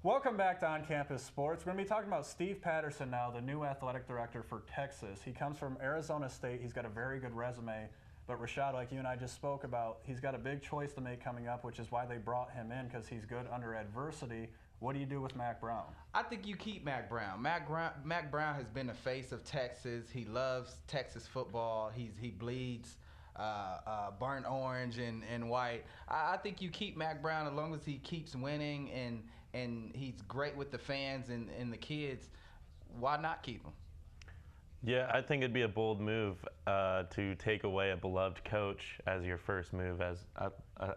Welcome back to On Campus Sports. We're going to be talking about Steve Patterson now, the new athletic director for Texas. He comes from Arizona State. He's got a very good resume. But Rashad, like you and I just spoke about, he's got a big choice to make coming up, which is why they brought him in, because he's good under adversity. What do you do with Mack Brown? I think you keep Mack Brown. Mack Brown has been the face of Texas. He loves Texas football. He bleeds burnt orange and white. I think you keep Mack Brown as long as he keeps winning and he's great with the fans and the kids. Why not keep him? Yeah, I think it'd be a bold move to take away a beloved coach as your first move as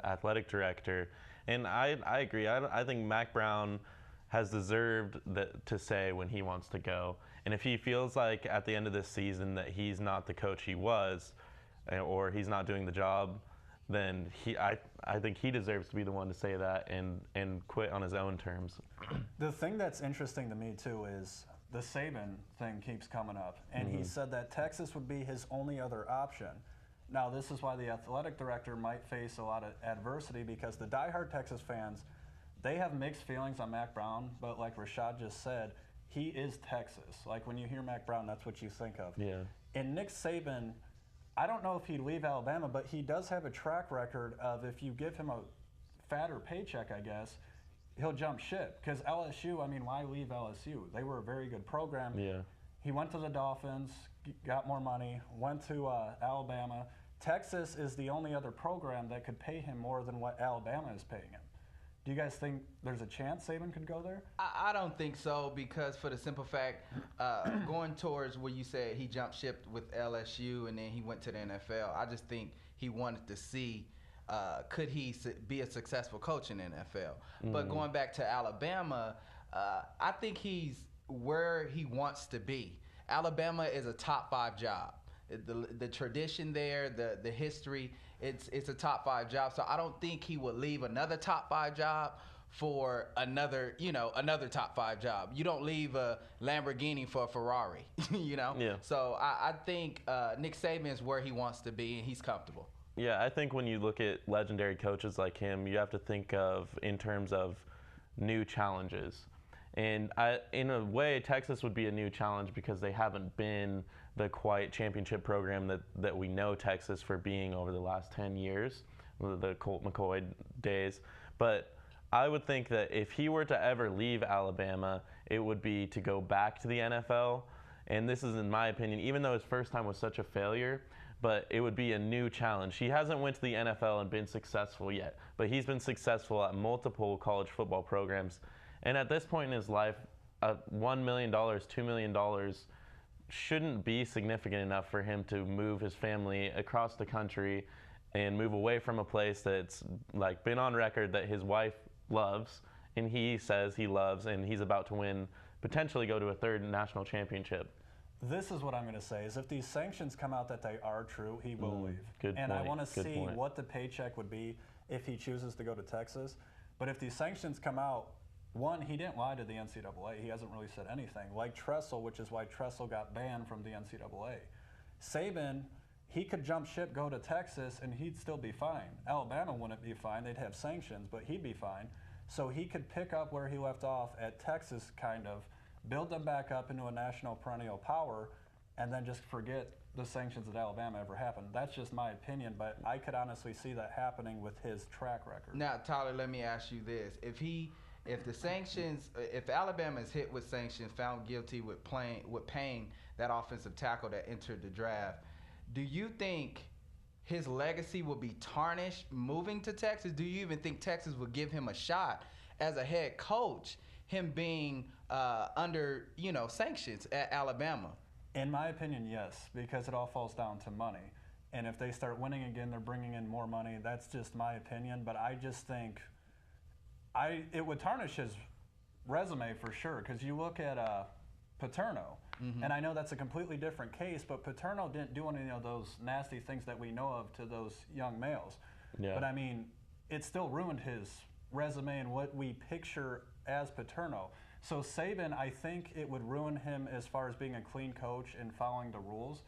athletic director. And I agree. I think Mack Brown has deserved to say when he wants to go. And if he feels like at the end of this season that he's not the coach he was, or he's not doing the job, then I think he deserves to be the one to say that and quit on his own terms. The thing that's interesting to me, too, is the Saban thing keeps coming up. And he said that Texas would be his only other option. Now, this is why the athletic director might face a lot of adversity, because the diehard Texas fans, they have mixed feelings on Mack Brown, but like Rashad just said, he is Texas. Like, when you hear Mack Brown, that's what you think of. Yeah. And Nick Saban, I don't know if he'd leave Alabama, but he does have a track record of, if you give him a fatter paycheck, I guess, he'll jump ship. Because LSU, I mean, why leave LSU? They were a very good program. Yeah. He went to the Dolphins, got more money, went to Alabama. Texas is the only other program that could pay him more than what Alabama is paying him. Do you guys think there's a chance Saban could go there? I don't think so, because for the simple fact, going towards where you said he jumped ship with LSU and then he went to the NFL, I just think he wanted to see could he be a successful coach in the NFL. But going back to Alabama, I think he's where he wants to be. Alabama is a top 5 job. The tradition there, the history, it's a top 5 job. So I don't think he would leave another top 5 job for another top 5 job. You don't leave a Lamborghini for a Ferrari, Yeah. So I think Nick Saban is where he wants to be, and he's comfortable. Yeah, I think when you look at legendary coaches like him, you have to think of in terms of new challenges. And in a way, Texas would be a new challenge because they haven't been the quite championship program that we know Texas for being over the last 10 years, the Colt McCoy days. But I would think that if he were to ever leave Alabama, it would be to go back to the NFL. And this is, in my opinion, even though his first time was such a failure, but it would be a new challenge. He hasn't went to the NFL and been successful yet, but he's been successful at multiple college football programs. And at this point in his life, $1 million, $2 million shouldn't be significant enough for him to move his family across the country and move away from a place that's like been on record that his wife loves and he says he loves, and he's about to potentially go to a 3rd national championship. This is what I'm going to say, is if these sanctions come out that they are true, he will leave. Good and point. I want to see point. what the paycheck would be if he chooses to go to Texas. But if these sanctions come out, one, he didn't lie to the NCAA. He hasn't really said anything. Like Tressel, which is why Tressel got banned from the NCAA. Saban, he could jump ship, go to Texas, and he'd still be fine. Alabama wouldn't be fine. They'd have sanctions, but he'd be fine. So he could pick up where he left off at Texas, kind of, build them back up into a national perennial power, and then just forget the sanctions at Alabama ever happened. That's just my opinion, but I could honestly see that happening with his track record. Now, Tyler, let me ask you this. If Alabama is hit with sanctions, found guilty with paying that offensive tackle that entered the draft, do you think his legacy will be tarnished moving to Texas? Do you even think Texas would give him a shot as a head coach, him being under sanctions at Alabama? In my opinion, yes, because it all falls down to money. And if they start winning again, they're bringing in more money. That's just my opinion, but I just think it would tarnish his resume for sure, because you look at Paterno, and I know that's a completely different case, but Paterno didn't do any of those nasty things that we know of to those young males. Yeah. But I mean, it still ruined his resume and what we picture as Paterno. So Saban, I think it would ruin him as far as being a clean coach and following the rules.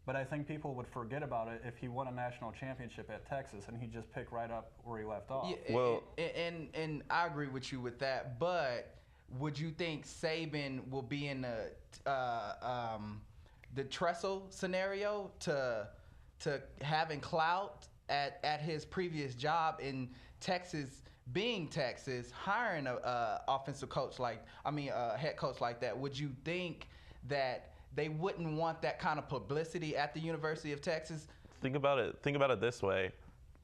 But I think people would forget about it if he won a national championship at Texas and he just picked right up where he left off. Yeah, and I agree with you with that. But would you think Saban will be in the Tressel scenario to having clout at his previous job in Texas, being Texas, hiring a offensive coach a head coach like that? Would you think that they wouldn't want that kind of publicity at the University of Texas? Think about it this way.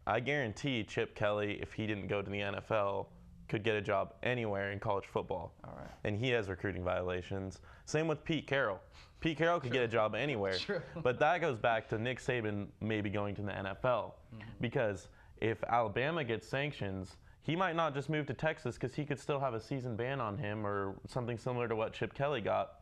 I guarantee Chip Kelly, if he didn't go to the NFL, could get a job anywhere in college football. All right. And he has recruiting violations. Same with Pete Carroll. Pete Carroll could get a job anywhere. True. But that goes back to Nick Saban maybe going to the NFL. Because if Alabama gets sanctions, he might not just move to Texas because he could still have a season ban on him or something similar to what Chip Kelly got.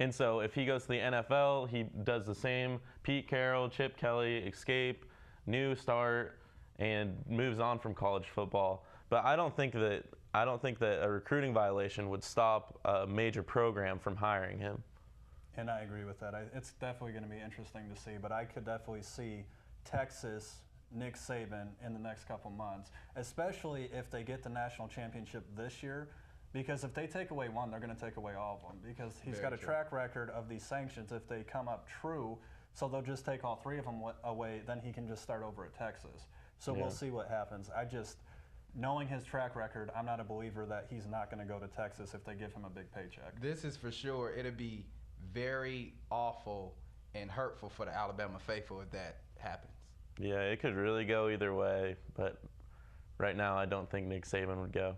And so if he goes to the NFL, he does the same. Pete Carroll, Chip Kelly, escape, new start, and moves on from college football. But I don't think that a recruiting violation would stop a major program from hiring him. And I agree with that. It's definitely going to be interesting to see, but I could definitely see Texas, Nick Saban in the next couple months, especially if they get the national championship this year. Because if they take away one, they're going to take away all of them. Because he's got a track record of these sanctions. If they come up true, so they'll just take all three of them away, then he can just start over at Texas. So we'll see what happens. Knowing his track record, I'm not a believer that he's not going to go to Texas if they give him a big paycheck. This is for sure. It'll be very awful and hurtful for the Alabama faithful if that happens. Yeah, it could really go either way. But right now, I don't think Nick Saban would go.